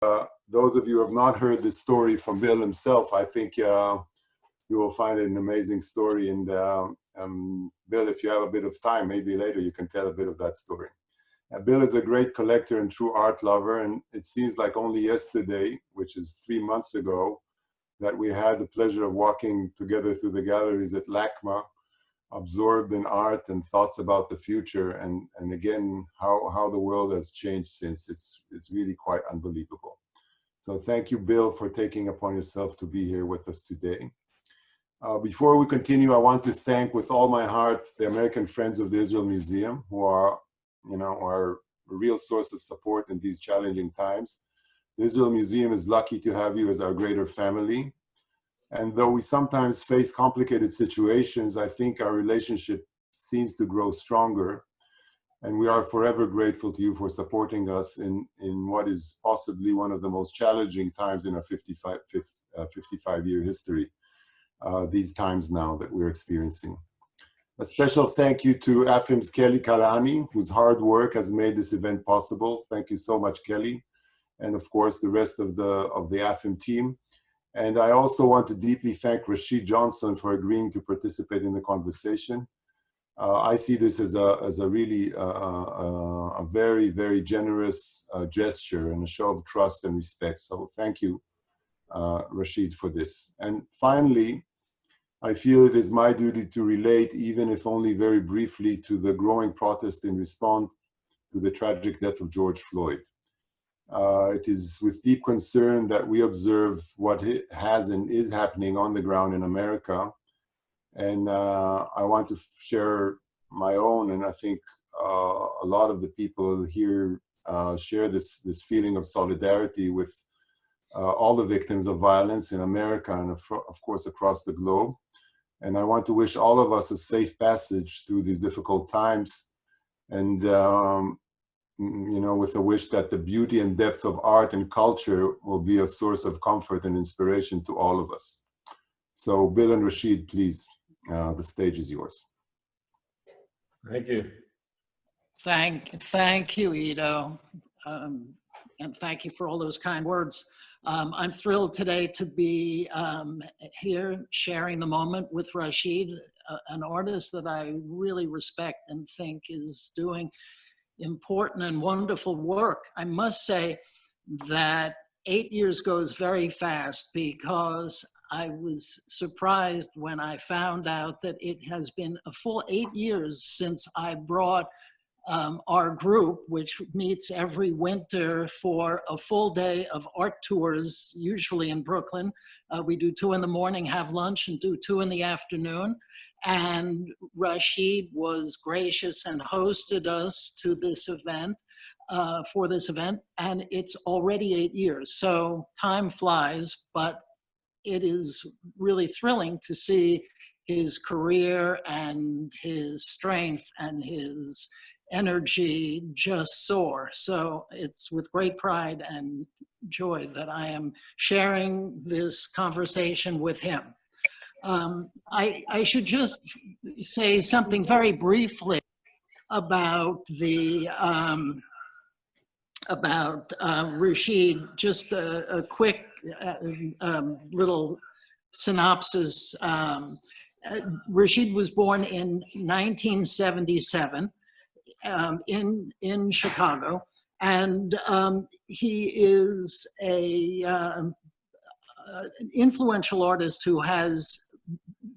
those of you who have not heard this story from Bill himself, I think you will find it an amazing story. And Bill, if you have a bit of time, maybe later you can tell a bit of that story. Bill is a great collector and true art lover, and it seems like only yesterday, which is 3 months ago, that we had the pleasure of walking together through the galleries at LACMA, absorbed in art and thoughts about the future, and again, how the world has changed since. It's really quite unbelievable. So thank you, Bill, for taking upon yourself to be here with us today. Before we continue, I want to thank with all my heart the American Friends of the Israel Museum, who are, are a real source of support in these challenging times. The Israel Museum is lucky to have you as our greater family. And though we sometimes face complicated situations, I think our relationship seems to grow stronger. And we are forever grateful to you for supporting us in what is possibly one of the most challenging times in our 55-year history, these times now that we're experiencing. A special thank you to AFIM's Kelly Kalani, whose hard work has made this event possible. Thank you so much, Kelly. And of course, the rest of the AFIM team. And I also want to deeply thank Rashid Johnson for agreeing to participate in the conversation. I see this as a really a very, very generous gesture and a show of trust and respect. So thank you, Rashid, for this. And finally, I feel it is my duty to relate, even if only very briefly, to the growing protest in response to the tragic death of George Floyd. It is with deep concern that we observe what has and is happening on the ground in America. And I want to share my own, and I think a lot of the people here share this feeling of solidarity with all the victims of violence in America and of course across the globe. And I want to wish all of us a safe passage through these difficult times, and with a wish that the beauty and depth of art and culture will be a source of comfort and inspiration to all of us. So Bill and Rashid, please, the stage is yours. Thank you. Thank you, Ido, and thank you for all those kind words. I'm thrilled today to be here sharing the moment with Rashid, an artist that I really respect and think is doing important and wonderful work. I must say that 8 years goes very fast, because I was surprised when I found out that it has been a full 8 years since I brought our group, which meets every winter for a full day of art tours, usually in Brooklyn. We do 2 in the morning, have lunch, and do 2 in the afternoon. And Rashid was gracious and hosted us to this event, for this event, and it's already 8 years. So time flies, but it is really thrilling to see his career and his strength and his energy just soar. So it's with great pride and joy that I am sharing this conversation with him. I should just say something very briefly about Rashid. Just a quick little synopsis. Rashid was born in 1977 in Chicago, and he is an influential artist who has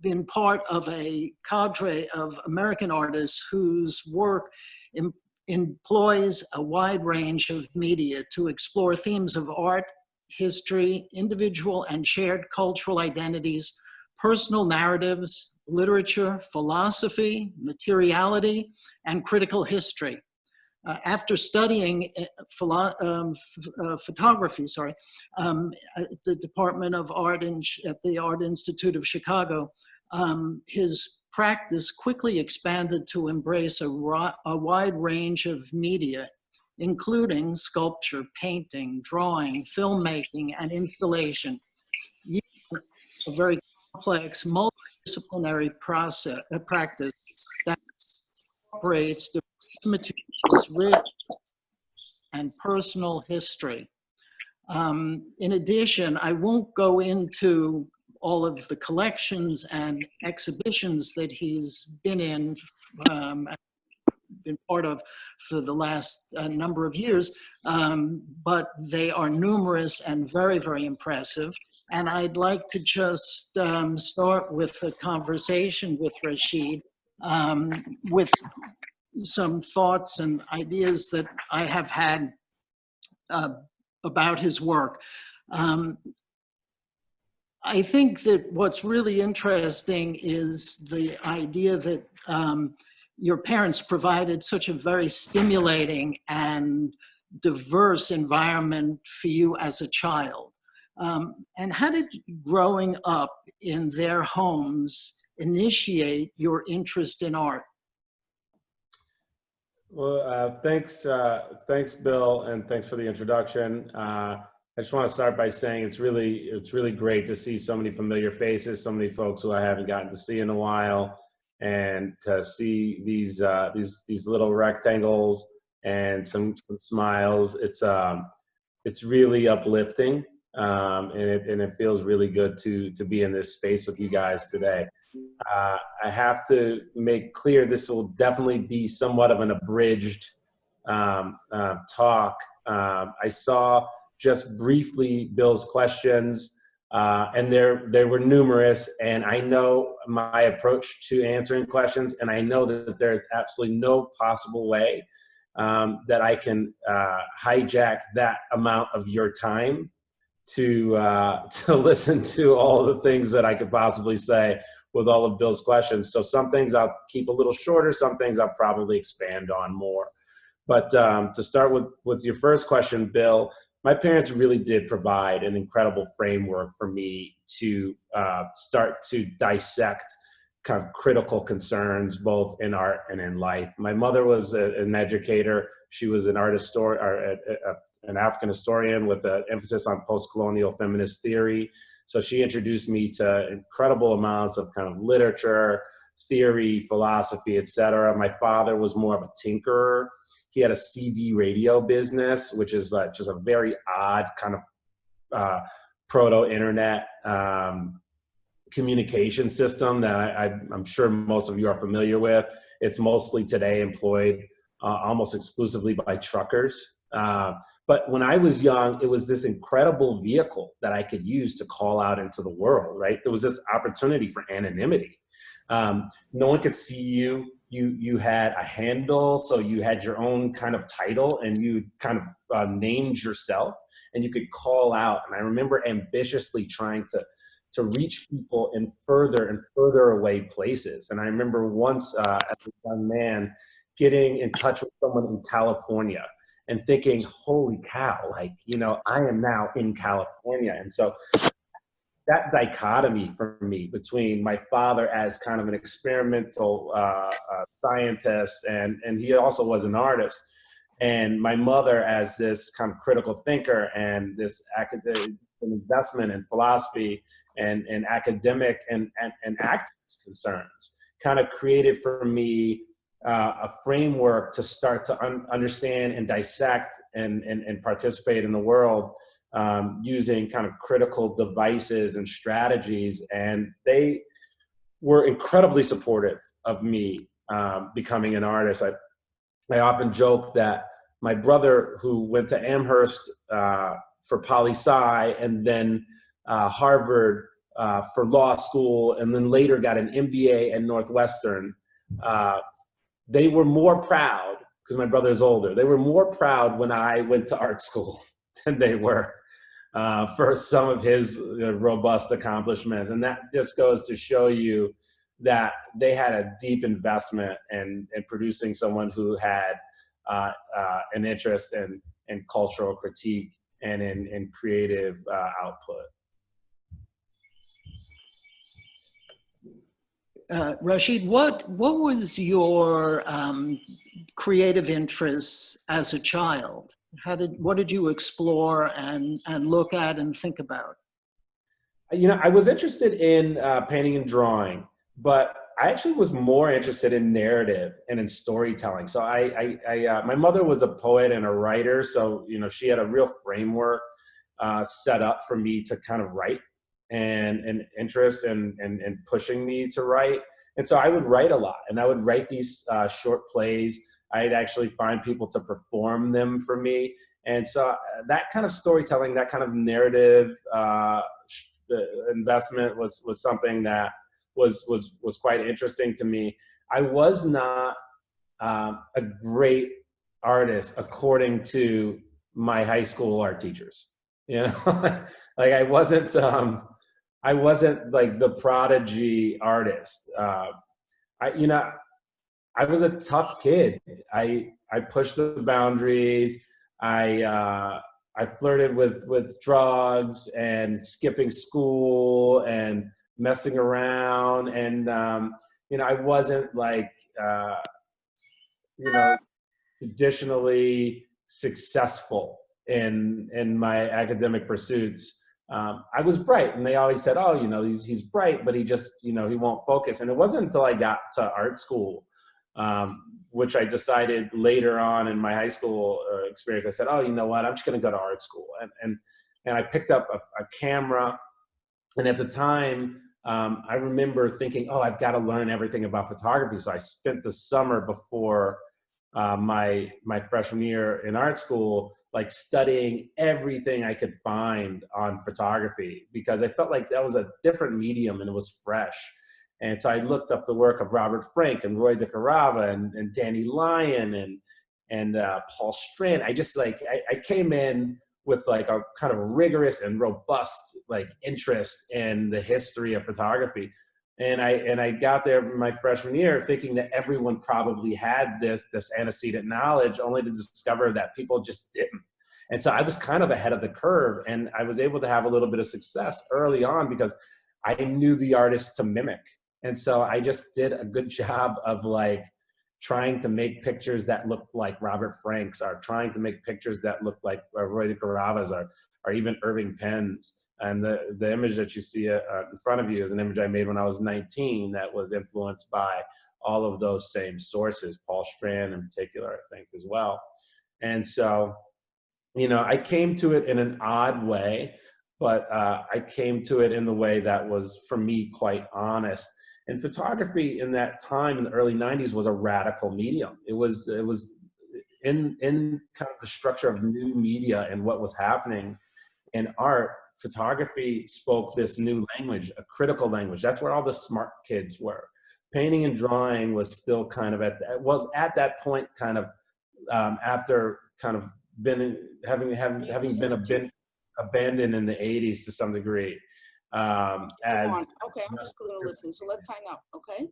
been part of a cadre of American artists whose work employs a wide range of media to explore themes of art, history, individual and shared cultural identities, personal narratives, literature, philosophy, materiality, and critical history. After studying photography, at the Department of Art at the Art Institute of Chicago, his practice quickly expanded to embrace a wide range of media, including sculpture, painting, drawing, filmmaking, and installation. A very complex, multidisciplinary practice that incorporates diverse materials, rich and personal history. In addition, I won't go into all of the collections and exhibitions that he's been in, been part of for the last number of years, but they are numerous and very, very impressive. And I'd like to just start with a conversation with Rashid, with some thoughts and ideas that I have had about his work. I think that what's really interesting is the idea that your parents provided such a very stimulating and diverse environment for you as a child. And how did growing up in their homes initiate your interest in art? Well, thanks, Bill, and thanks for the introduction. I just want to start by saying it's really great to see so many familiar faces, so many folks who I haven't gotten to see in a while, and to see these little rectangles and some smiles. It's really uplifting, and it feels really good to be in this space with you guys today. I have to make clear this will definitely be somewhat of an abridged talk. I saw just briefly Bill's questions, and there were numerous, and I know my approach to answering questions, and I know that there's absolutely no possible way that I can hijack that amount of your time to listen to all the things that I could possibly say with all of Bill's questions. So some things I'll keep a little shorter, some things I'll probably expand on more. But to start with your first question, Bill, my parents really did provide an incredible framework for me to start to dissect kind of critical concerns, both in art and in life. My mother was an educator. She was an art historian, or an African historian with an emphasis on post-colonial feminist theory. So she introduced me to incredible amounts of kind of literature, theory, philosophy, etc. My father was more of a tinkerer. He had a CB radio business, which is just a very odd kind of proto-internet communication system that I'm sure most of you are familiar with. It's mostly today employed almost exclusively by truckers. But when I was young, it was this incredible vehicle that I could use to call out into the world, right? There was this opportunity for anonymity. No one could see you. You had a handle, so you had your own kind of title, and you kind of named yourself, and you could call out. And I remember ambitiously trying to reach people in further and further away places. And I remember once as a young man getting in touch with someone in California and thinking, holy cow, like, you know, I am now in California. And so that dichotomy for me between my father as kind of an experimental scientist, and he also was an artist, and my mother as this kind of critical thinker and this academic investment in philosophy and academic and activist concerns, kind of created for me a framework to start to understand and dissect and participate in the world using kind of critical devices and strategies. And they were incredibly supportive of me becoming an artist. I often joke that my brother, who went to Amherst for poli-sci and then Harvard for law school, and then later got an MBA at Northwestern, they were more proud, because my brother is older, they were more proud when I went to art school than they were for some of his robust accomplishments. And that just goes to show you that they had a deep investment in producing someone who had an interest in cultural critique and in creative output. Rashid, what was your creative interests as a child? What did you explore and look at and think about? You know, I was interested in painting and drawing, but I actually was more interested in narrative and in storytelling. So my mother was a poet and a writer, so you know she had a real framework set up for me to kind of write and interest and pushing me to write. And so I would write a lot, and I would write these short plays. I'd actually find people to perform them for me. And so that kind of storytelling, that kind of narrative investment was something that was quite interesting to me. I was not a great artist according to my high school art teachers. You know, like I wasn't like the prodigy artist. I was a tough kid. I pushed the boundaries. I flirted with drugs and skipping school and messing around. And, I wasn't like, traditionally successful in my academic pursuits. I was bright, and they always said, "Oh, he's bright, but he just, he won't focus." And it wasn't until I got to art school, which I decided later on in my high school experience. I said, "Oh, you know what? I'm just going to go to art school." And I picked up a camera, and at the time, I remember thinking, "Oh, I've got to learn everything about photography." So I spent the summer before my freshman year in art school, like studying everything I could find on photography, because I felt like that was a different medium and it was fresh. And so I looked up the work of Robert Frank and Roy DeCarava and Danny Lyon and Paul Strand. I just I came in with like a kind of rigorous and robust like interest in the history of photography. And I got there my freshman year thinking that everyone probably had this antecedent knowledge, only to discover that people just didn't. And so I was kind of ahead of the curve, and I was able to have a little bit of success early on because I knew the artists to mimic. And so I just did a good job of like trying to make pictures that looked like Robert Frank's, or trying to make pictures that looked like Roy DeCarava's, or even Irving Penn's. And the image that you see in front of you is an image I made when I was 19 that was influenced by all of those same sources, Paul Strand in particular, I think, as well. And so, I came to it in an odd way, but I came to it in the way that was, for me, quite honest. And photography in that time, in the early 90s, was a radical medium. It was in kind of the structure of new media and what was happening in art. Photography spoke this new language, a critical language. That's where all the smart kids were. Painting and drawing was still kind of at that point, kind of after kind of having been abandoned in the 80s to some degree. Okay, I'm just going to listen. So let's hang up. Okay.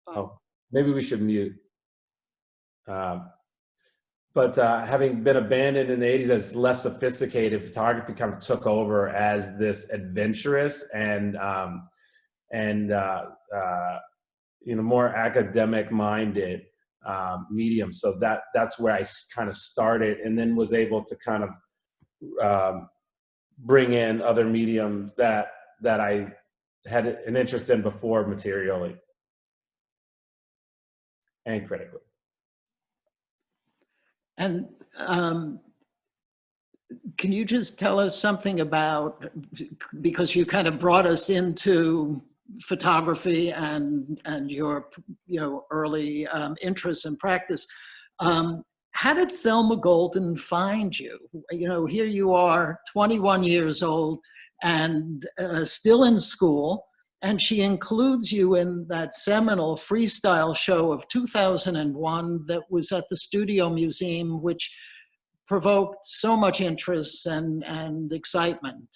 Fine. Oh, maybe we should mute. But having been abandoned in the 80s as less sophisticated, photography kind of took over as this adventurous and more academic-minded medium. So that's where I kind of started, and then was able to kind of bring in other mediums that I had an interest in before, materially and critically. And can you just tell us something about, because you kind of brought us into photography and your early interest and practice. How did Thelma Golden find you? Here you are, 21 years old and still in school, and she includes you in that seminal freestyle show of 2001 that was at the Studio Museum, which provoked so much interest and excitement.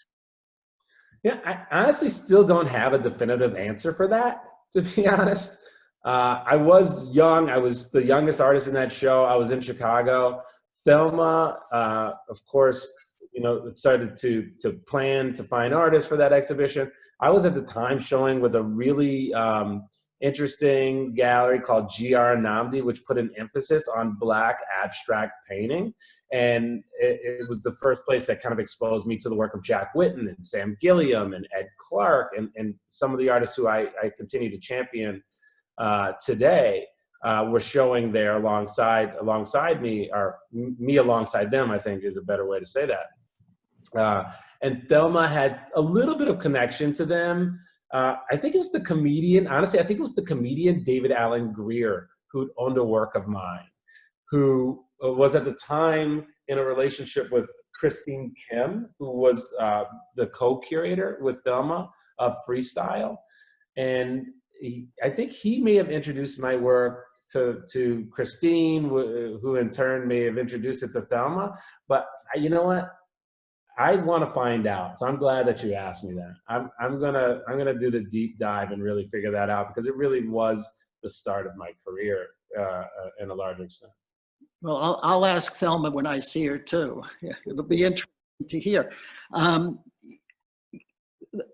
Yeah, I honestly still don't have a definitive answer for that, to be honest. I was young. I was the youngest artist in that show. I was in Chicago. Thelma, of course, started to plan to find artists for that exhibition. I was at the time showing with a really interesting gallery called G.R. Namdi, which put an emphasis on Black abstract painting. And it was the first place that kind of exposed me to the work of Jack Whitten and Sam Gilliam and Ed Clark and some of the artists who I continue to champion today were showing there alongside me, or me alongside them, I think is a better way to say that. And Thelma had a little bit of connection to them. I think it was the comedian, honestly, I think it was the comedian David Allen Greer who owned a work of mine, who was at the time in a relationship with Christine Kim, who was the co-curator with Thelma of Freestyle. And I think he may have introduced my work to Christine, who in turn may have introduced it to Thelma. But you know what? I want to find out. So I'm glad that you asked me that. I'm gonna do the deep dive and really figure that out, because it really was the start of my career in a large extent. Well, I'll ask Thelma when I see her too. It'll be interesting to hear.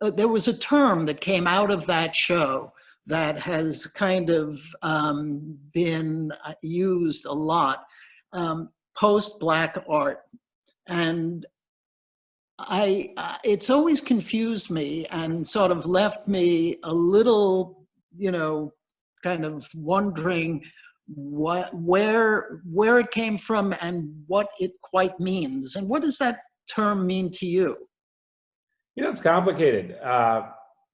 There was a term that came out of that show that has kind of been used a lot, post-Black art. And it's always confused me and sort of left me a little, kind of wondering where it came from and what it quite means. And what does that term mean to you? It's complicated.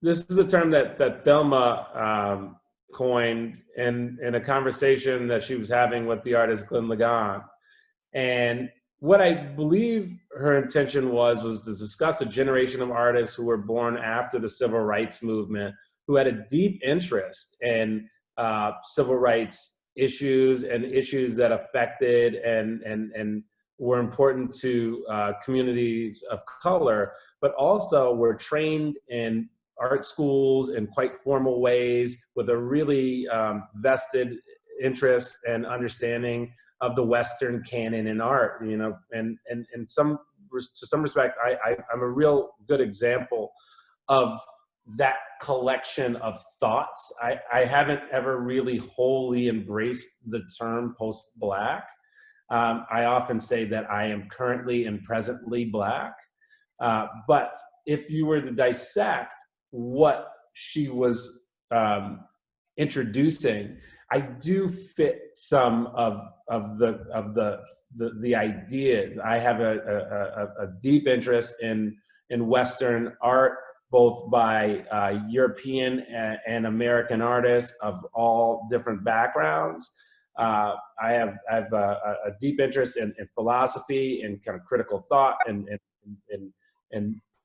This is a term that Thelma coined in a conversation that she was having with the artist Glenn Ligon. And what I believe her intention was to discuss a generation of artists who were born after the civil rights movement, who had a deep interest in civil rights issues and issues that affected and were important to communities of color, but also were trained in art schools in quite formal ways with a really vested interest and understanding of the Western canon in art, and to some respect, I'm a real good example of that collection of thoughts. I haven't ever really wholly embraced the term post-Black. I often say that I am currently and presently Black, but if you were to dissect what she was introducing, I do fit some of the ideas. I have a deep interest in Western art, both by European and American artists of all different backgrounds. I have a deep interest in philosophy and kind of critical thought and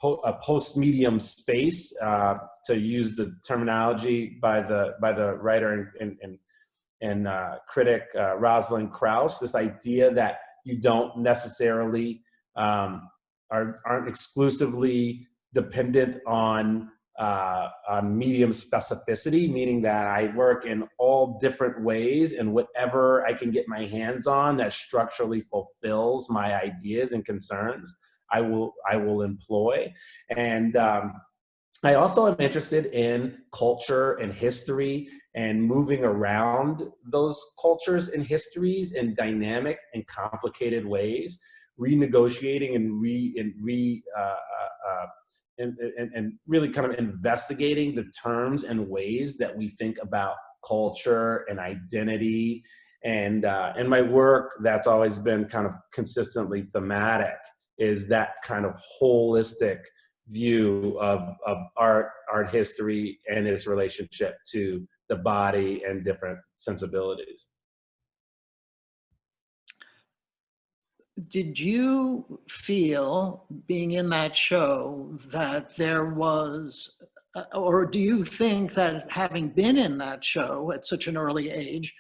a post-medium space, to use the terminology by the writer and critic Rosalind Krauss. This idea that you don't necessarily aren't exclusively dependent on medium specificity, meaning that I work in all different ways, and whatever I can get my hands on that structurally fulfills my ideas and concerns, I will employ. And I also am interested in culture and history and moving around those cultures and histories in dynamic and complicated ways, renegotiating and really kind of investigating the terms and ways that we think about culture and identity. And in my work, that's always been kind of consistently thematic, is that kind of holistic view of art history and its relationship to the body and different sensibilities. Did you feel, being in that show, that there was, or do you think that having been in that show at such an early age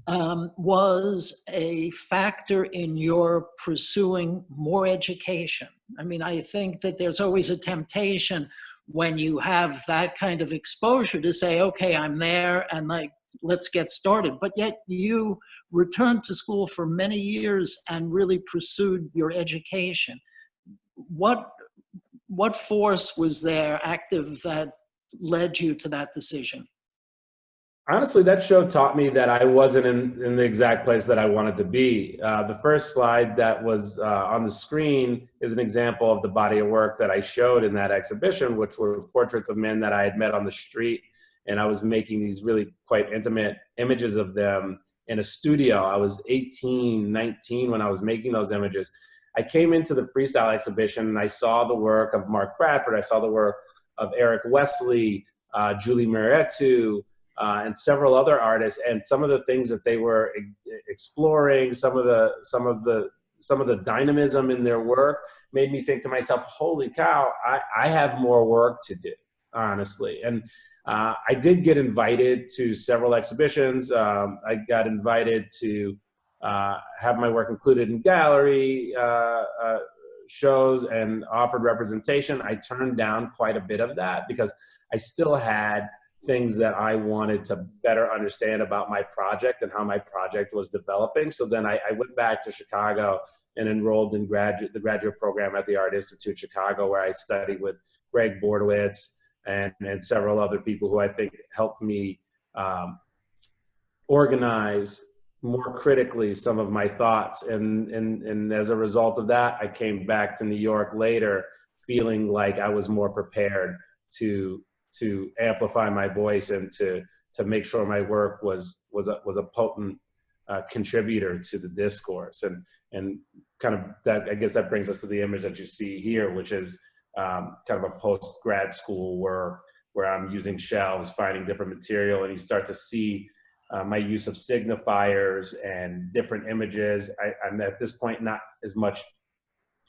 was a factor in your pursuing more education? I mean, I think that there's always a temptation when you have that kind of exposure to say, okay, I'm there and like, let's get started. But yet you returned to school for many years and really pursued your education. What force was there active that led you to that decision? Honestly, that show taught me that I wasn't in the exact place that I wanted to be. The first slide that was on the screen is an example of the body of work that I showed in that exhibition, which were portraits of men that I had met on the street. And I was making these really quite intimate images of them in a studio. I was 18, 19 when I was making those images. I came into the freestyle exhibition and I saw the work of Mark Bradford. I saw the work of Eric Wesley, Julie Marietu, and several other artists, and some of the things that they were exploring, some of the dynamism in their work made me think to myself, holy cow, I have more work to do, honestly. And I did get invited to several exhibitions. I got invited to have my work included in gallery shows and offered representation. I turned down quite a bit of that because I still had things that I wanted to better understand about my project and how my project was developing. So then I went back to Chicago and enrolled in the graduate program at the Art Institute Chicago, where I studied with Greg Bordowitz and several other people who I think helped me organize more critically some of my thoughts. And as a result of that, I came back to New York later feeling like I was more prepared to amplify my voice and to make sure my work was a potent contributor to the discourse. And kind of that, I guess that brings us to the image that you see here, which is kind of a post-grad school work where I'm using shelves, finding different material, and you start to see my use of signifiers and different images. I'm at this point not as much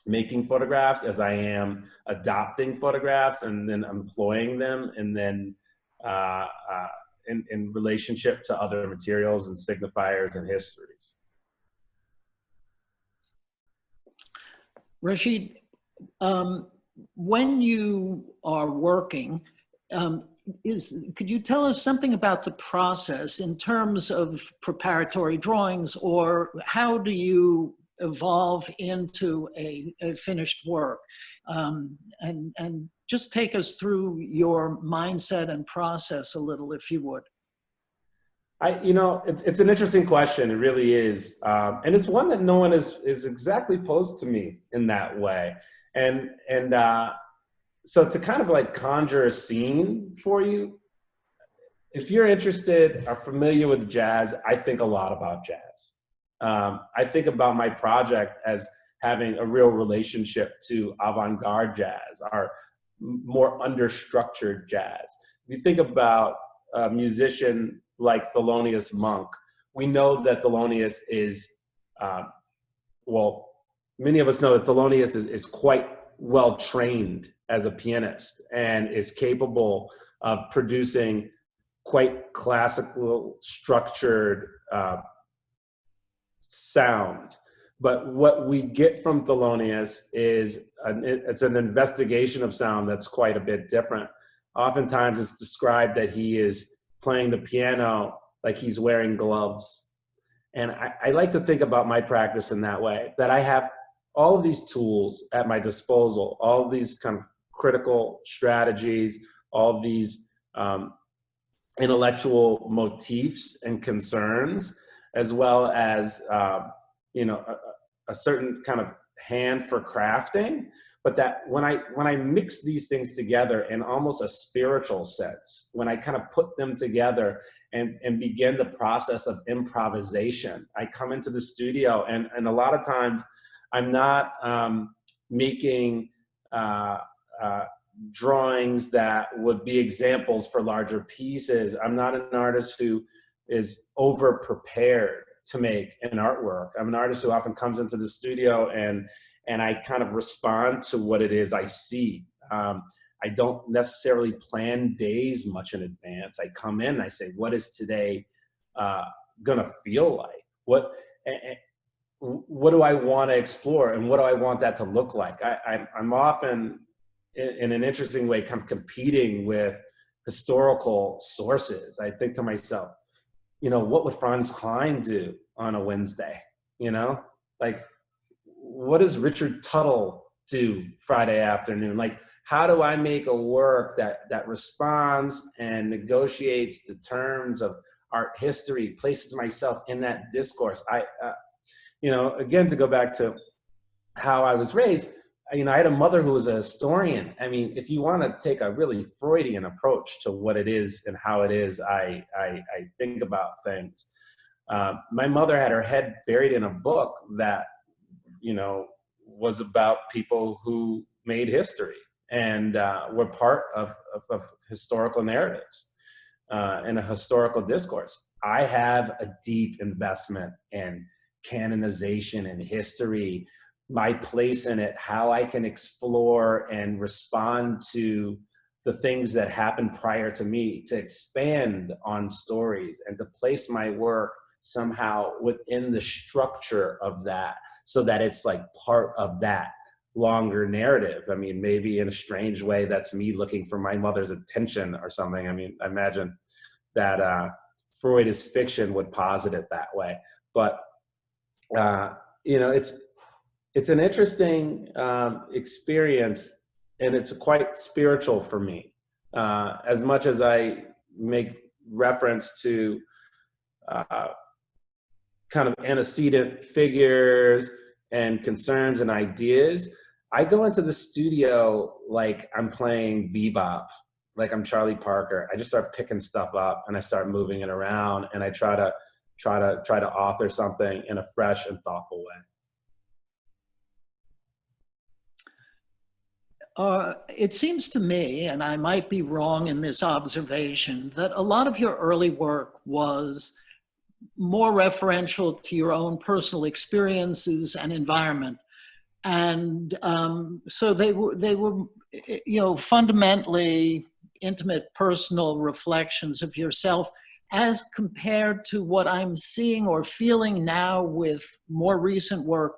making photographs as I am adopting photographs and then employing them, and then in relationship to other materials and signifiers and histories. Rashid, when you are working, could you tell us something about the process in terms of preparatory drawings, or how do you evolve into a finished work? And just take us through your mindset and process a little, if you would. It's an interesting question. It really is. And it's one that no one is exactly posed to me in that way. And so to kind of like conjure a scene for you, if you're interested or familiar with jazz, I think a lot about jazz. I think about my project as having a real relationship to avant-garde jazz, or more understructured jazz. If you think about a musician like Thelonious Monk, we know that Thelonious is, many of us know that Thelonious is quite well trained as a pianist and is capable of producing quite classical structured sound. But what we get from Thelonious is it's an investigation of sound that's quite a bit different. Oftentimes it's described that he is playing the piano like he's wearing gloves. And I like to think about my practice in that way, that I have all of these tools at my disposal, all of these kind of critical strategies, all of these intellectual motifs and concerns, as well as a certain kind of hand for crafting, but that when I mix these things together in almost a spiritual sense, when I kind of put them together and begin the process of improvisation, I come into the studio and a lot of times I'm not making drawings that would be examples for larger pieces. I'm not an artist who is over prepared to make an artwork. I'm an artist who often comes into the studio and I kind of respond to what it is I see. I don't necessarily plan days much in advance. I come in and I say, what is today gonna feel like? What do I want to explore, and what do I want that to look like? I'm often in an interesting way kind of competing with historical sources. I think to myself, what would Franz Klein do on a Wednesday? Like, what does Richard Tuttle do Friday afternoon? Like, how do I make a work that responds and negotiates the terms of art history, places myself in that discourse? Again, to go back to how I was raised, I had a mother who was a historian. I mean, if you want to take a really Freudian approach to what it is and how it is I think about things, my mother had her head buried in a book that, was about people who made history and were part of historical narratives and a historical discourse. I have a deep investment in canonization and history, my place in it, how I can explore and respond to the things that happened prior to me, to expand on stories and to place my work somehow within the structure of that, so that it's like part of that longer narrative. I mean, maybe in a strange way, that's me looking for my mother's attention or something. I mean, I imagine that Freud's fiction would posit it that way. But, you know, it's an interesting experience, and it's quite spiritual for me. As much as I make reference to kind of antecedent figures and concerns and ideas, I go into the studio like I'm playing bebop, like I'm Charlie Parker. I just start picking stuff up and I start moving it around, and I try to author something in a fresh and thoughtful way. It seems to me, and I might be wrong in this observation, that a lot of your early work was more referential to your own personal experiences and environment. And so they were, you know, fundamentally intimate personal reflections of yourself, as compared to what I'm seeing or feeling now with more recent work,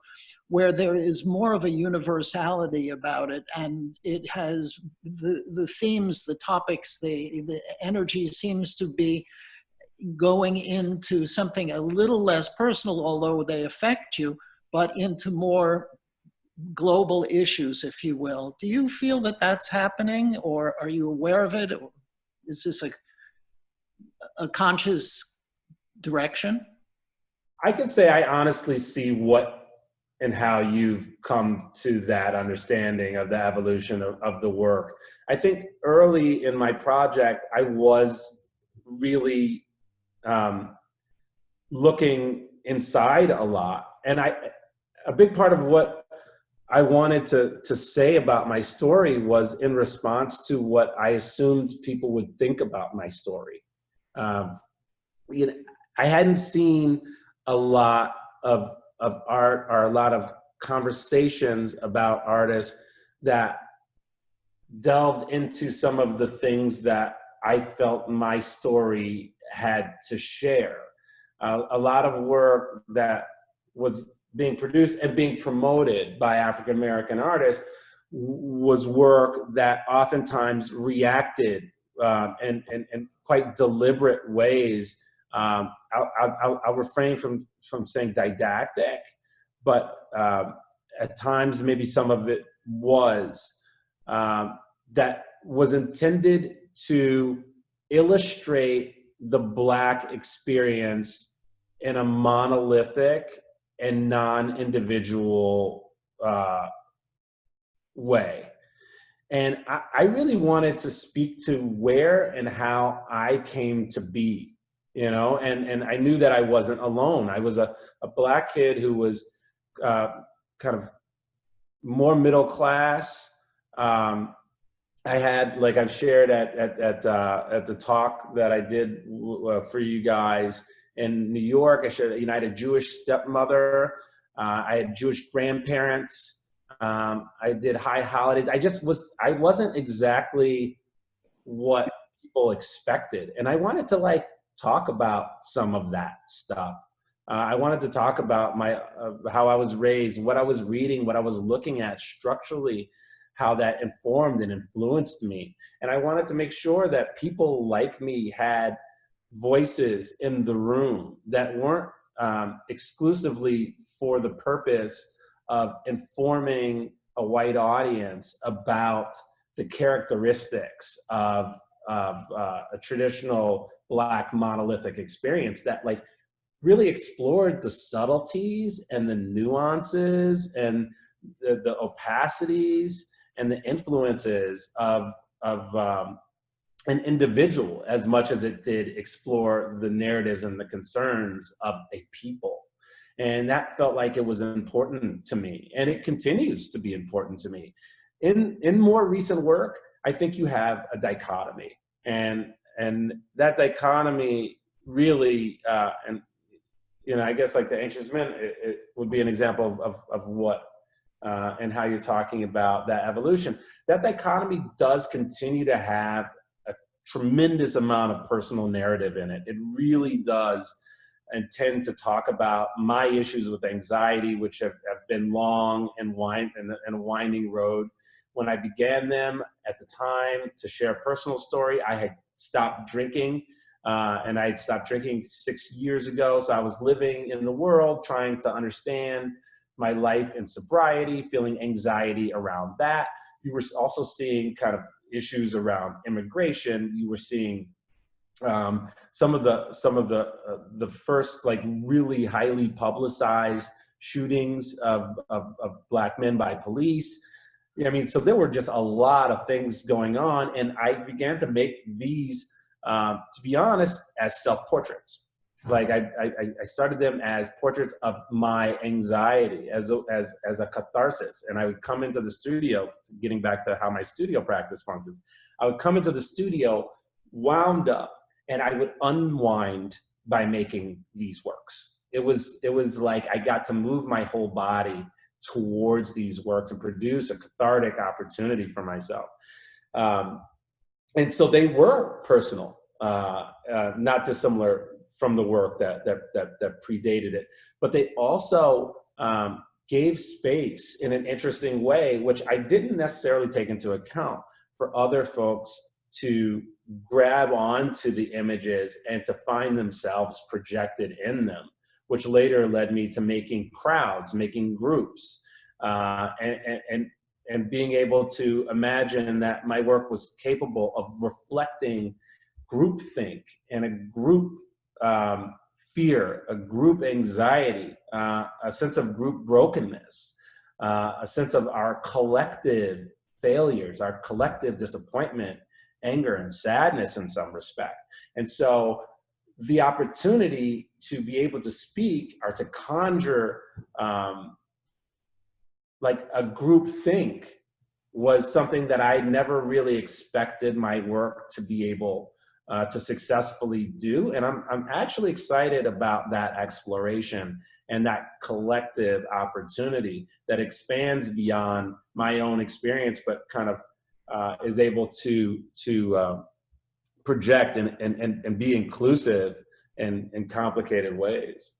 where there is more of a universality about it, and it has the themes, the topics, the energy seems to be going into something a little less personal, although they affect you, but into more global issues, if you will. Do you feel that that's happening, or are you aware of it? Or is this a conscious direction? I can say I honestly see what and how you've come to that understanding of the evolution of the work. I think early in my project, I was really looking inside a lot. And a big part of what I wanted to say about my story was in response to what I assumed people would think about my story. You know, I hadn't seen a lot of art or a lot of conversations about artists that delved into some of the things that I felt my story had to share. A lot of work that was being produced and being promoted by African American artists was work that oftentimes reacted in quite deliberate ways. I'll refrain from saying didactic, but at times maybe some of it was that was intended to illustrate the Black experience in a monolithic and non-individual way. And I really wanted to speak to where and how I came to be, you know, and I knew that I wasn't alone. I was a Black kid who was kind of more middle class. I had, like I've shared at the talk that I did for you guys in New York, I shared a United Jewish stepmother. I had Jewish grandparents. I did high holidays. I wasn't exactly what people expected. And I wanted to like talk about some of that stuff. I wanted to talk about how I was raised, what I was reading, what I was looking at structurally, how that informed and influenced me. And I wanted to make sure that people like me had voices in the room that weren't exclusively for the purpose of informing a white audience about the characteristics of a traditional Black monolithic experience, that like really explored the subtleties and the nuances and the opacities and the influences of an individual, as much as it did explore the narratives and the concerns of a people. And that felt like it was important to me, and it continues to be important to me. In more recent work, I think you have a dichotomy, and that dichotomy really, and I guess like the Anxious Men, it would be an example of what and how you're talking about that evolution. That dichotomy does continue to have a tremendous amount of personal narrative in it. It really does, and tend to talk about my issues with anxiety, which have been long and a winding road. When I began them at the time, to share a personal story, I had stopped drinking, and I had stopped drinking 6 years ago. So I was living in the world, trying to understand my life in sobriety, feeling anxiety around that. You were also seeing kind of issues around immigration. You were seeing some of the first like really highly publicized shootings of Black men by police. I mean, so there were just a lot of things going on, and I began to make these, to be honest, as self-portraits. Like I started them as portraits of my anxiety, as a catharsis. And I would come into the studio, getting back to how my studio practice functions. I would come into the studio wound up, and I would unwind by making these works. It was like I got to move my whole body towards these works and produce a cathartic opportunity for myself. And so they were personal, not dissimilar from the work that predated it, but they also gave space in an interesting way, which I didn't necessarily take into account, for other folks to grab onto the images and to find themselves projected in them, which later led me to making crowds, making groups, and being able to imagine that my work was capable of reflecting groupthink and a group fear, a group anxiety, a sense of group brokenness, a sense of our collective failures, our collective disappointment, anger, and sadness in some respect. And so the opportunity to be able to speak or to conjure like a group think was something that I never really expected my work to be able to successfully do. And I'm actually excited about that exploration and that collective opportunity that expands beyond my own experience, but kind of is able to project and be inclusive in complicated ways.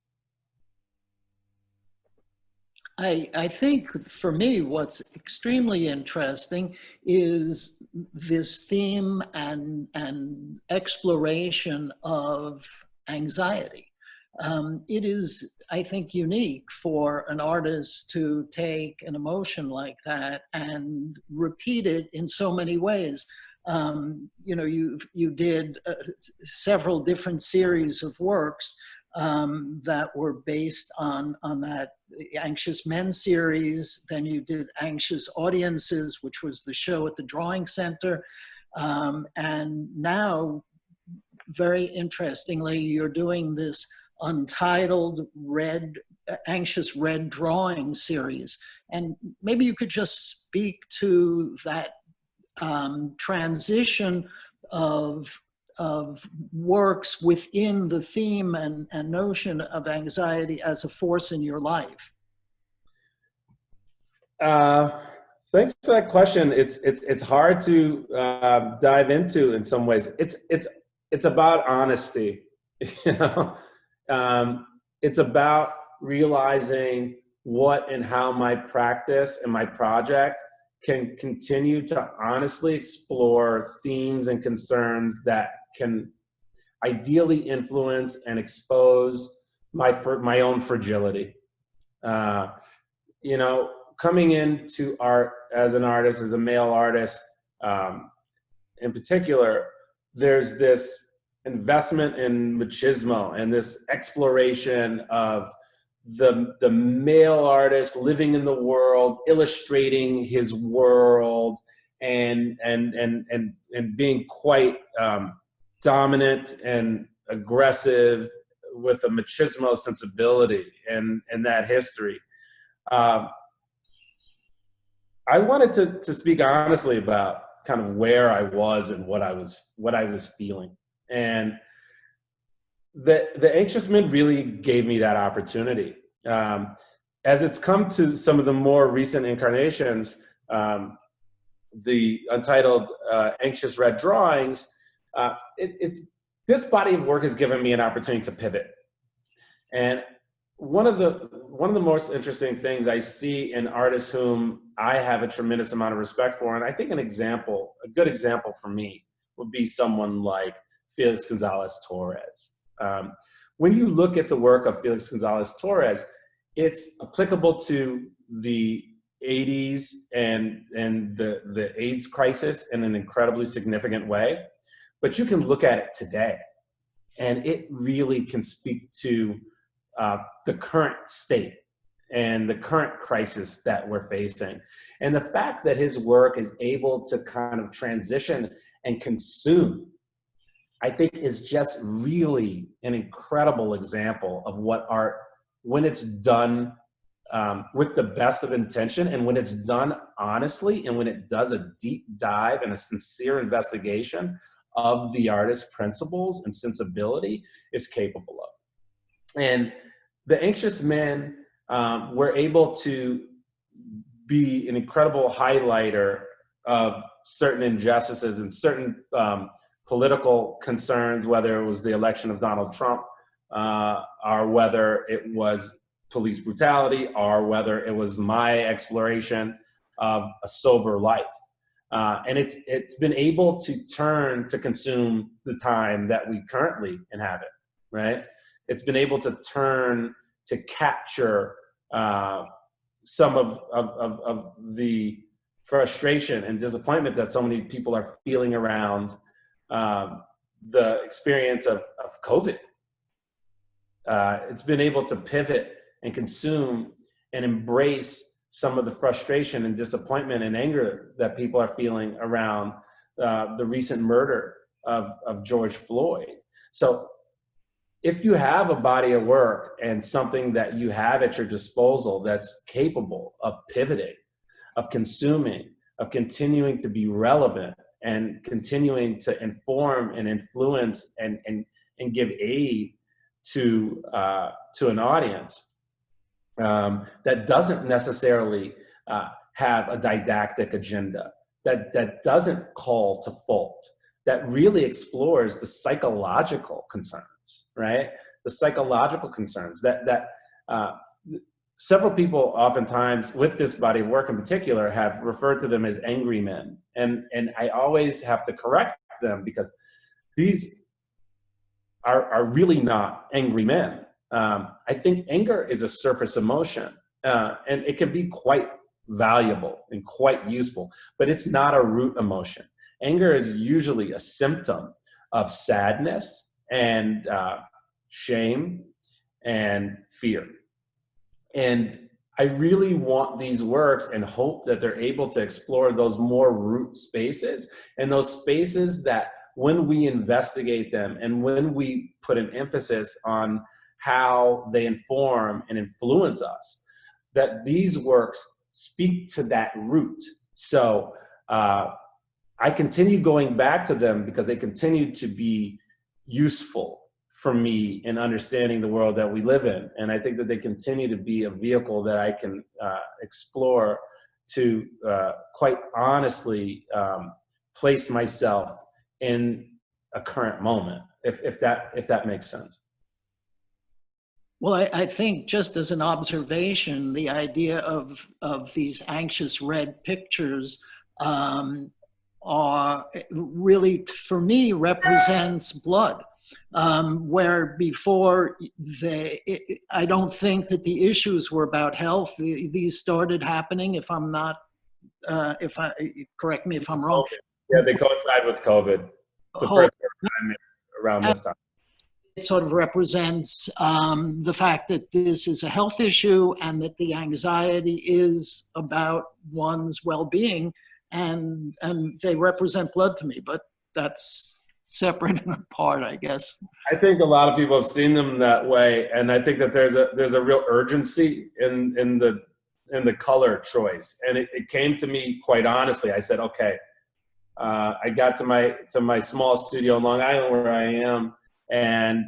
I think for me, what's extremely interesting is this theme and exploration of anxiety. It is, I think, unique for an artist to take an emotion like that and repeat it in so many ways. You did several different series of works that were based on that Anxious Men series. Then you did Anxious Audiences, which was the show at the Drawing Center. And now, very interestingly, you're doing this Untitled Anxious Red Drawing series. And maybe you could just speak to that transition of works within the theme and notion of anxiety as a force in your life. Thanks for that question. It's hard to dive into in some ways. It's about honesty, you know. It's about realizing what and how my practice and my project can continue to honestly explore themes and concerns that can ideally influence and expose my own fragility. Coming into art as an artist, as a male artist, in particular, there's this investment in machismo and this exploration of the male artist living in the world, illustrating his world, and being quite dominant and aggressive with a machismo sensibility and that history. I wanted to speak honestly about kind of where I was and what I was feeling. And the Anxious Men really gave me that opportunity. As it's come to some of the more recent incarnations, the Untitled Anxious Red Drawings, it's this body of work has given me an opportunity to pivot. And one of the most interesting things I see in artists whom I have a tremendous amount of respect for, and I think a good example for me would be someone like Felix Gonzalez Torres. When you look at the work of Felix Gonzalez Torres, it's applicable to the 80s and the AIDS crisis in an incredibly significant way. But you can look at it today, and it really can speak to the current state and the current crisis that we're facing. And the fact that his work is able to kind of transition and consume, I think, is just really an incredible example of what art, when it's done with the best of intention, and when it's done honestly, and when it does a deep dive and a sincere investigation of the artist's principles and sensibility, is capable of. And the Anxious Men were able to be an incredible highlighter of certain injustices and certain political concerns, whether it was the election of Donald Trump, or whether it was police brutality, or whether it was my exploration of a sober life. And it's been able to consume the time that we currently inhabit, right? It's been able to turn to capture some of the frustration and disappointment that so many people are feeling around the experience of COVID. It's been able to pivot and consume and embrace some of the frustration and disappointment and anger that people are feeling around the recent murder of George Floyd. So if you have a body of work and something that you have at your disposal that's capable of pivoting, of consuming, of continuing to be relevant, and continuing to inform and influence and give aid to an audience, that doesn't necessarily have a didactic agenda, that doesn't call to fault, that really explores the psychological concerns, right? The psychological concerns that several people oftentimes with this body of work in particular have referred to them as angry men. And I always have to correct them, because these are really not angry men. I think anger is a surface emotion, and it can be quite valuable and quite useful, but it's not a root emotion. Anger is usually a symptom of sadness and shame and fear. And I really want these works and hope that they're able to explore those more root spaces, and those spaces that when we investigate them and when we put an emphasis on how they inform and influence us, that these works speak to that root. So I continue going back to them because they continue to be useful for me in understanding the world that we live in. And I think that they continue to be a vehicle that I can explore to quite honestly place myself in a current moment, if that makes sense. Well, I think just as an observation, the idea of these anxious red pictures are really, for me, represents blood. Where before I don't think that the issues were about health. These started happening, if I'm not, correct me if I'm wrong. Yeah, they coincide with COVID. It's the first time around this time. It sort of represents the fact that this is a health issue and that the anxiety is about one's well-being, and they represent blood to me. But that's separate and apart, I guess. I think a lot of people have seen them that way, and I think that there's a real urgency in the color choice. And it came to me quite honestly. I said, okay, I got to my small studio in Long Island where I am, and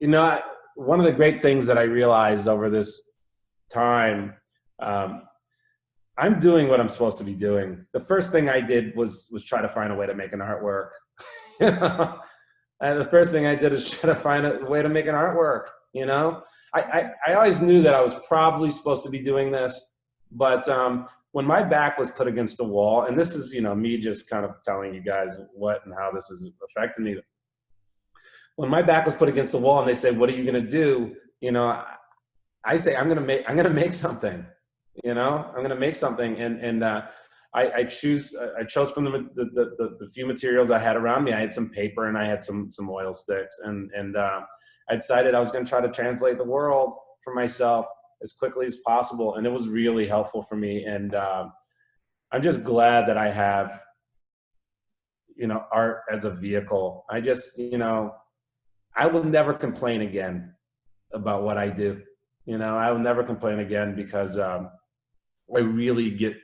you know, one of the great things that I realized over this time, I'm doing what I'm supposed to be doing. The first thing I did was try to find a way to make an artwork. You know? And the first thing I did is try to find a way to make an artwork. You know, I always knew that I was probably supposed to be doing this, but when my back was put against the wall, and this is, you know, me just kind of telling you guys what and how this has affected me. When my back was put against the wall and they said, "What are you going to do?" You know, I say, I'm going to make something. You know, I'm going to make something, and I chose from the few materials I had around me. I had some paper and I had some oil sticks, and I decided I was going to try to translate the world for myself as quickly as possible, and it was really helpful for me. And I'm just glad that I have, you know, art as a vehicle. I just, you know, I will never complain again about what I do. You know, I will never complain again because I really get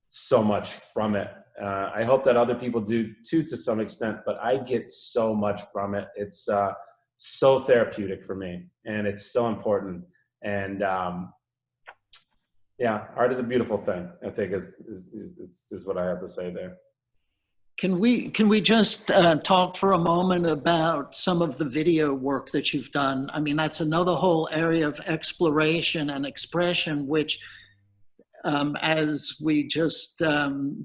so much from it. I hope that other people do too, to some extent, but I get so much from it. It's so therapeutic for me, and it's so important. And yeah, art is a beautiful thing, I think is what I have to say there. Can we just talk for a moment about some of the video work that you've done? I mean, that's another whole area of exploration and expression, which, as we just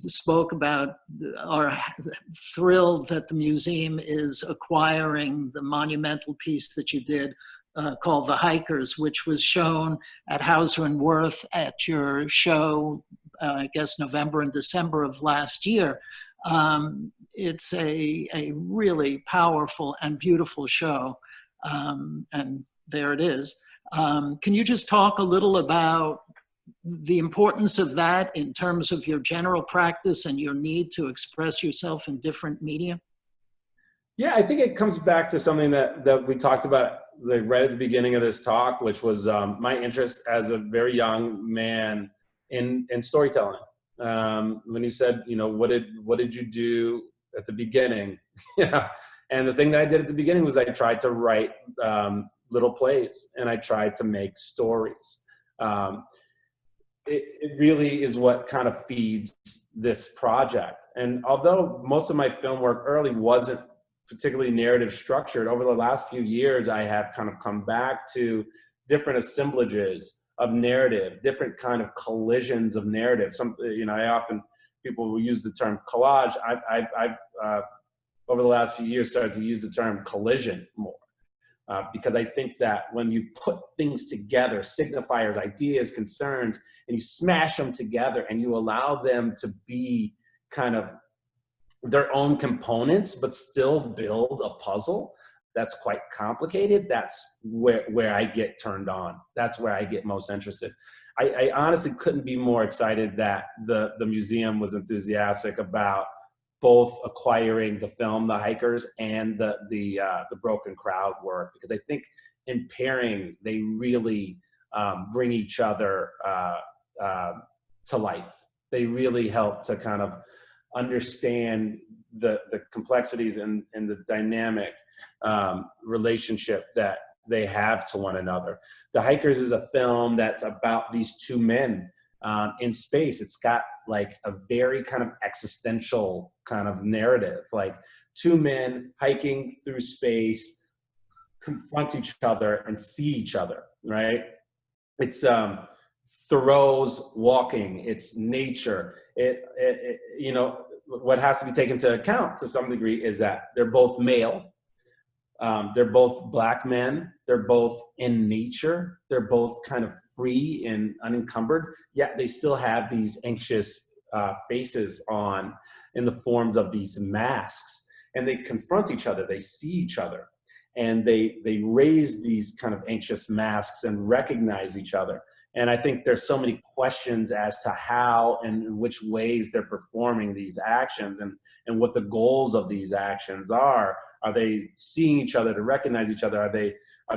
spoke about, are thrilled that the museum is acquiring the monumental piece that you did called The Hikers, which was shown at Hauser and Wirth at your show, I guess, November and December of last year. It's a really powerful and beautiful show, and there it is. Can you just talk a little about the importance of that in terms of your general practice and your need to express yourself in different media? Yeah, I think it comes back to something that we talked about like right at the beginning of this talk, which was my interest as a very young man in storytelling. When you said, you know, what did you do at the beginning? Yeah, and the thing that I did at the beginning was I tried to write little plays, and I tried to make stories. It really is what kind of feeds this project. And although most of my film work early wasn't particularly narrative structured, over the last few years, I have kind of come back to different assemblages of narrative, different kind of collisions of narrative. Some, you know, people will use the term collage. I've over the last few years started to use the term collision more. Because I think that when you put things together, signifiers, ideas, concerns, and you smash them together and you allow them to be kind of their own components, but still build a puzzle that's quite complicated, that's where I get turned on. That's where I get most interested. I honestly couldn't be more excited that the museum was enthusiastic about both acquiring the film, The Hikers, and the Broken Crowd work, because I think in pairing, they really bring each other to life. They really help to kind of understand the complexities and the dynamic relationship that they have to one another. The Hikers is a film that's about these two men in space. It's got like a very kind of existential kind of narrative, like two men hiking through space, confront each other and see each other, right? It's Thoreau's walking, it's nature. It you know, what has to be taken into account to some degree is that they're both male. They're both Black men. They're both in nature. They're both kind of free and unencumbered, yet they still have these anxious faces on in the forms of these masks. And they confront each other. They see each other. And they raise these kind of anxious masks and recognize each other. And I think there's so many questions as to how and in which ways they're performing these actions, and what the goals of these actions are. Are they seeing each other to recognize each other? Are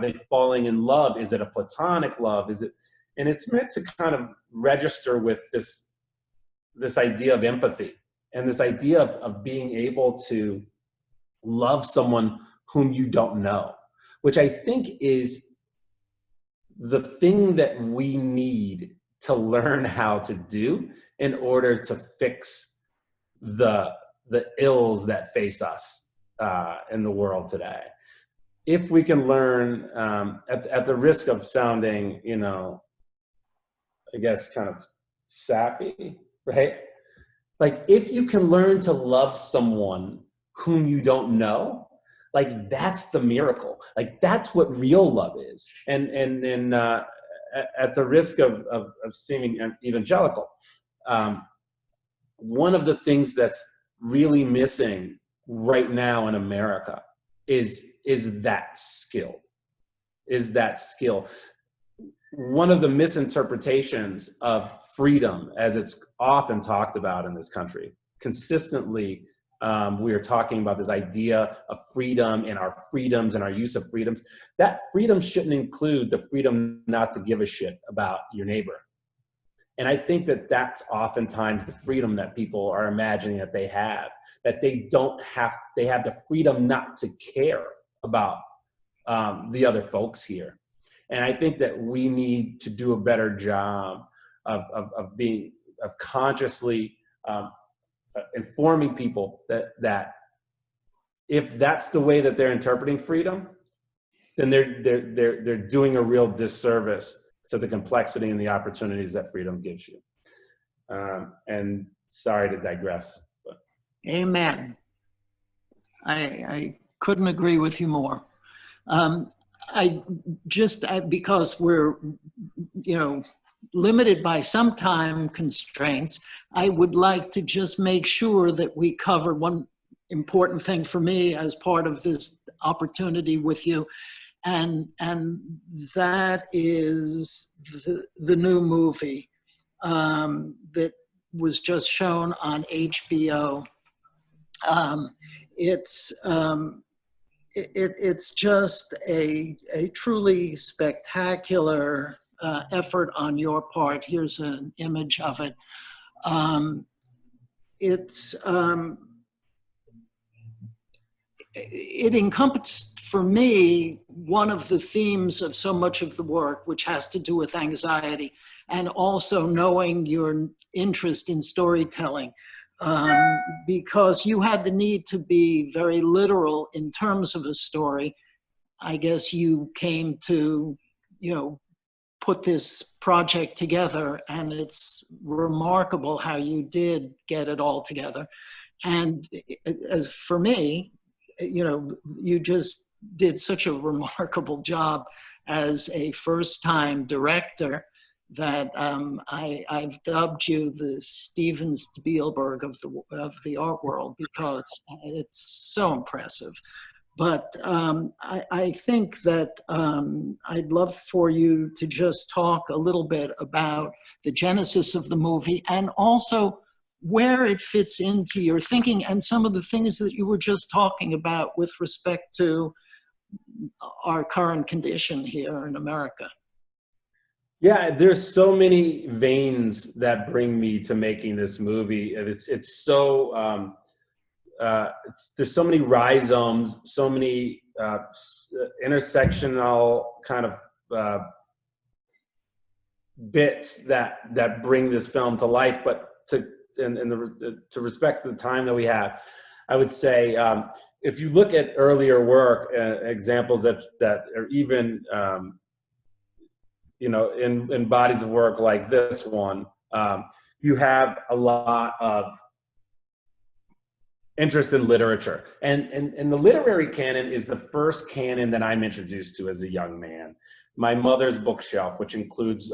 they falling in love? Is it a platonic love? And it's meant to kind of register with this idea of empathy, and this idea of being able to love someone whom you don't know, which I think is the thing that we need to learn how to do in order to fix the ills that face us in the world today. If we can learn, at the risk of sounding, I guess kind of sappy, right? Like, if you can learn to love someone whom you don't know, like, that's the miracle. Like, that's what real love is. And at the risk of seeming evangelical, one of the things that's really missing right now in America is that skill. One of the misinterpretations of freedom, as it's often talked about in this country, consistently, we are talking about this idea of freedom and our freedoms and our use of freedoms. That freedom shouldn't include the freedom not to give a shit about your neighbor. And I think that that's oftentimes the freedom that people are imagining that they have they have the freedom not to care about the other folks here. And I think that we need to do a better job of consciously informing people that if that's the way that they're interpreting freedom, then they're doing a real disservice to the complexity and the opportunities that freedom gives you. And sorry to digress. But. Amen. I couldn't agree with you more. Because we're, limited by some time constraints, I would like to just make sure that we cover one important thing for me as part of this opportunity with you. And that is the new movie that was just shown on HBO. It's just a truly spectacular effort on your part. Here's an image of it. It encompassed, for me, one of the themes of so much of the work, which has to do with anxiety, and also knowing your interest in storytelling, because you had the need to be very literal in terms of a story. I guess you came to, put this project together, and it's remarkable how you did get it all together. And as for me, you just did such a remarkable job as a first-time director that I've dubbed you the Steven Spielberg of the art world, because it's so impressive. But I think that I'd love for you to just talk a little bit about the genesis of the movie, and also where it fits into your thinking and some of the things that you were just talking about with respect to our current condition here in America. Yeah, there's so many veins that bring me to making this movie. It's so there's so many rhizomes, so many intersectional kind of bits that bring this film to life. But to respect the time that we have, I would say if you look at earlier work, examples that are even in bodies of work like this one, you have a lot of interest in literature. And the literary canon is the first canon that I'm introduced to as a young man. My mother's bookshelf, which includes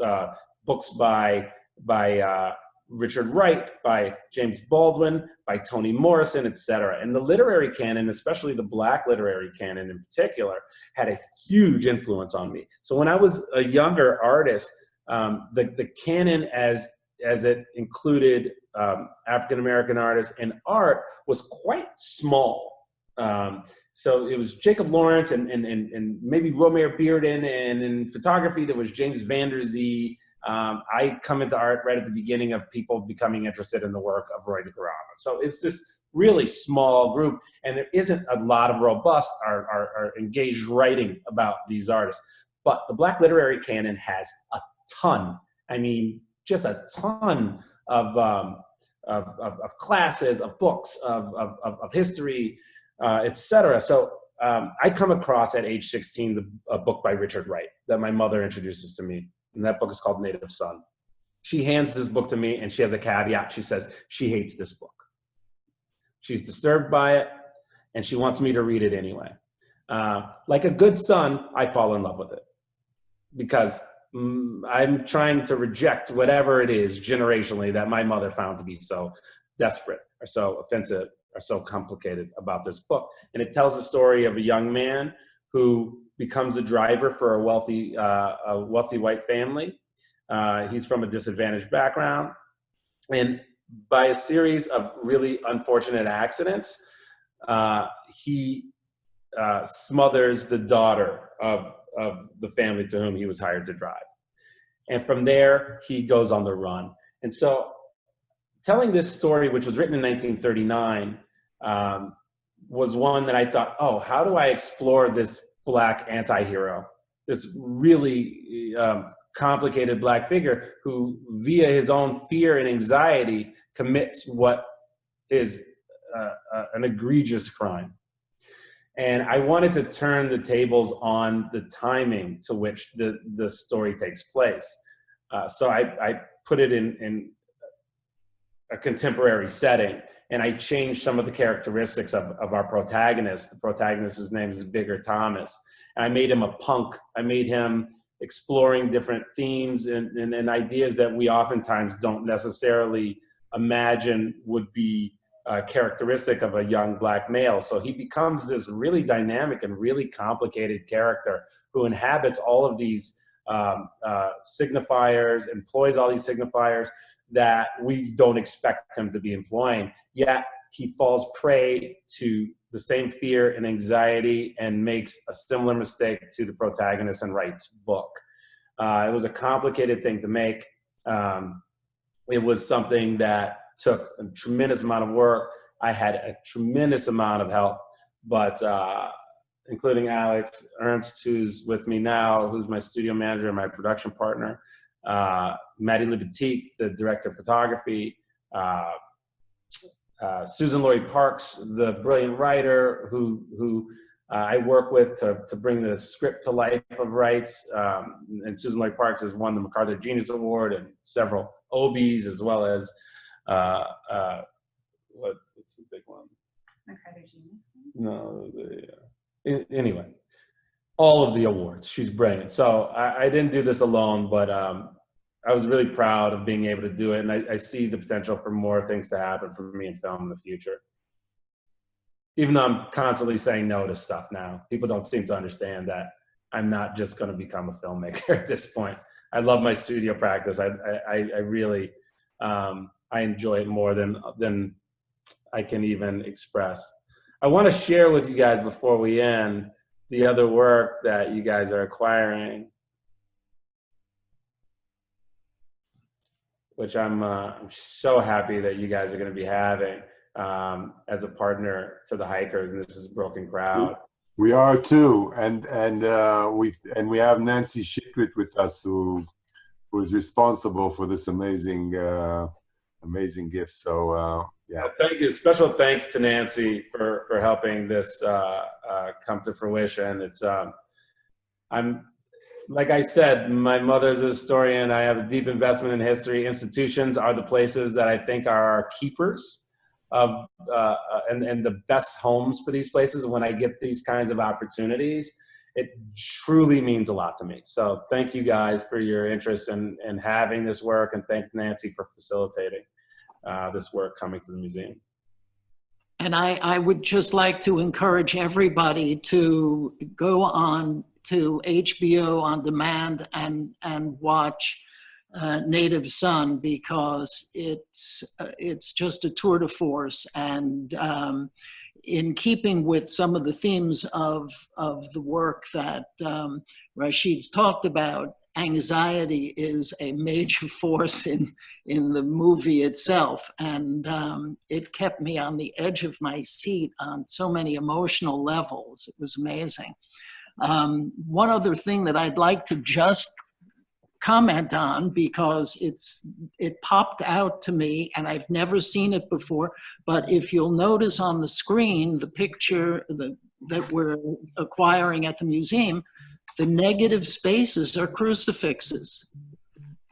books by Richard Wright, by James Baldwin, by Toni Morrison, etc. And the literary canon, especially the Black literary canon in particular, had a huge influence on me. So when I was a younger artist, the canon as it included African-American artists and art was quite small. So it was Jacob Lawrence and maybe Romare Bearden, and in photography there was James Van Der Zee. I come into art right at the beginning of people becoming interested in the work of Roy DeGarama. So it's this really small group, and there isn't a lot of robust or engaged writing about these artists. But the Black literary canon has a ton. I mean, just a ton of classes, of books, of history, etc. So I come across at age 16 a book by Richard Wright that my mother introduces to me, and that book is called Native Son. She hands this book to me, and she has a caveat. She says she hates this book. She's disturbed by it, and she wants me to read it anyway. Like a good son, I fall in love with it because I'm trying to reject whatever it is generationally that my mother found to be so desperate or so offensive or so complicated about this book. And it tells the story of a young man who becomes a driver for a wealthy white family. He's from a disadvantaged background. And by a series of really unfortunate accidents, he smothers the daughter of the family to whom he was hired to drive. And from there, he goes on the run. And so telling this story, which was written in 1939, was one that I thought, oh, how do I explore this Black anti-hero, this really complicated Black figure who, via his own fear and anxiety, commits what is an egregious crime. And I wanted to turn the tables on the timing to which the story takes place. So I put it in a contemporary setting, and I changed some of the characteristics of our protagonist, the protagonist whose name is Bigger Thomas. And I made him a punk. I made him exploring different themes and ideas that we oftentimes don't necessarily imagine would be characteristic of a young Black male. So he becomes this really dynamic and really complicated character who inhabits all of these signifiers, employs all these signifiers that we don't expect him to be employing. Yet he falls prey to the same fear and anxiety and makes a similar mistake to the protagonist in Wright's book. It was a complicated thing to make. It was something that took a tremendous amount of work. I had a tremendous amount of help, but including Alex Ernst, who's with me now, who's my studio manager and my production partner, Maddie Libatique, the director of photography, Susan Laurie Parks, the brilliant writer who I work with to bring the script to life of Wright's. And Susan Laurie Parks has won the MacArthur Genius Award and several Obies, as well as what's the big one? MacArthur Genius? No, anyway, all of the awards. She's brilliant. So I didn't do this alone, but I was really proud of being able to do it. And I see the potential for more things to happen for me in film in the future. Even though I'm constantly saying no to stuff now, people don't seem to understand that I'm not just going to become a filmmaker at this point. I love my studio practice. I really, I enjoy it more than I can even express. I want to share with you guys before we end the other work that you guys are acquiring, which I'm so happy that you guys are going to be having as a partner to the Hikers, and this is Broken Crowd. We are too, and we have Nancy Shikrit with us, who is responsible for this amazing amazing gift. So yeah. Thank you. Special thanks to Nancy for helping this come to fruition. It's I'm, like I said, my mother's a historian. I have a deep investment in history. Institutions are the places that I think are our keepers of and the best homes for these places. When I get these kinds of opportunities, it truly means a lot to me. So thank you guys for your interest in having this work, and thanks Nancy for facilitating this work coming to the museum. And I would just like to encourage everybody to go on to HBO On Demand and watch native son, because it's just a tour de force. And in keeping with some of the themes of the work that Rashid's talked about, anxiety is a major force in the movie itself. And it kept me on the edge of my seat on so many emotional levels. It was amazing. One other thing that I'd like to just comment on, because it popped out to me and I've never seen it before, but if you'll notice on the screen, the picture that we're acquiring at the museum, the negative spaces are crucifixes.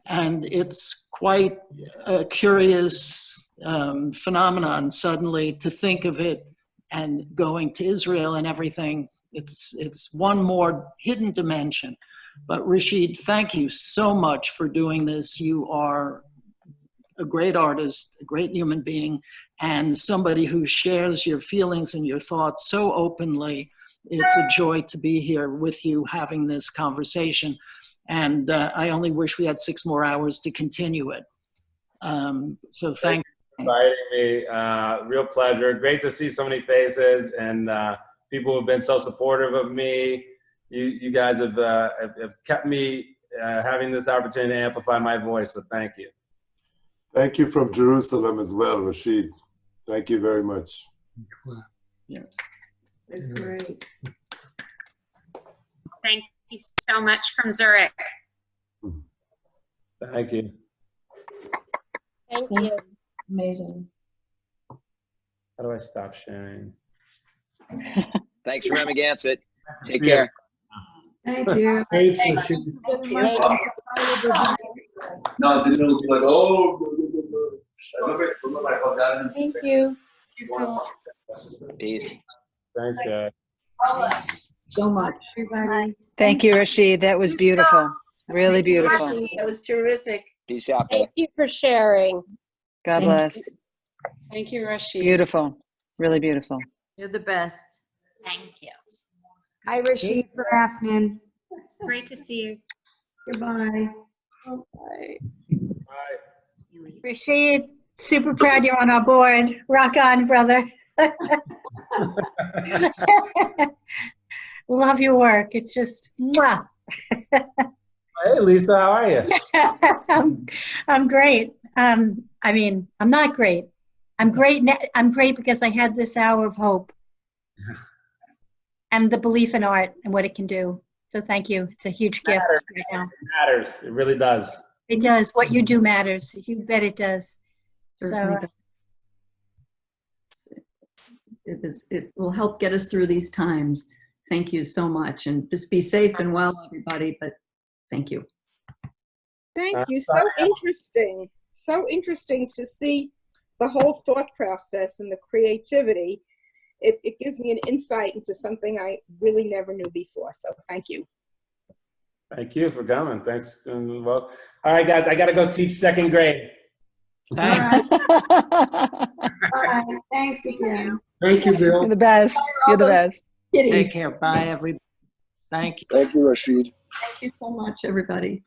And it's quite a curious phenomenon suddenly to think of it, and going to Israel and everything. It's one more hidden dimension. But Rashid, thank you so much for doing this. You are a great artist, a great human being, and somebody who shares your feelings and your thoughts so openly. It's a joy to be here with you having this conversation. And I only wish we had 6 more hours to continue it. So thank you. Inviting me, real pleasure. Great to see so many faces and people who have been so supportive of me. You guys have kept me having this opportunity to amplify my voice, so thank you. Thank you from Jerusalem as well, Rashid. Thank you very much. Yes. It's great. Thank you so much from Zurich. Thank you. Thank you. Amazing. How do I stop sharing? Thanks for Remaganset. Take See ya. care. Thank you. Thanks, Thank Rashid. you so much. No, it didn't look like, oh. Thank you. So Peace. Thanks, guys. much, everybody. Thank you, Rashid. That was beautiful. Really beautiful. That was terrific. Peace out. Thank you for sharing. God bless. Thank you, Rashid. Beautiful. Really beautiful. You're the best. Thank you. Hi, Rashid Rasman. Great to see you. Goodbye. Bye. Rashid, super proud you're on our board. Rock on, brother. Love your work. It's just, mwah. Hey, Lisa, how are you? I'm great. I mean, I'm not great. I'm great. I'm great because I had this hour of hope and the belief in art and what it can do. So thank you. It's a huge gift right now. It matters. It really does. It does. What you do matters. You bet it does. So it will help get us through these times. Thank you so much. And just be safe and well, everybody. But thank you. Thank you. So interesting. So interesting to see the whole thought process and the creativity. It gives me an insight into something I really never knew before. So thank you. Thank you for coming. Thanks. Well, all right, guys, I got to go teach 2nd grade. Thank you. Bye. Thanks again. Thank you, Bill. You're the best. You're the best. Take care. Bye, everybody. Thank you. Thank you, Rashid. Thank you so much, everybody.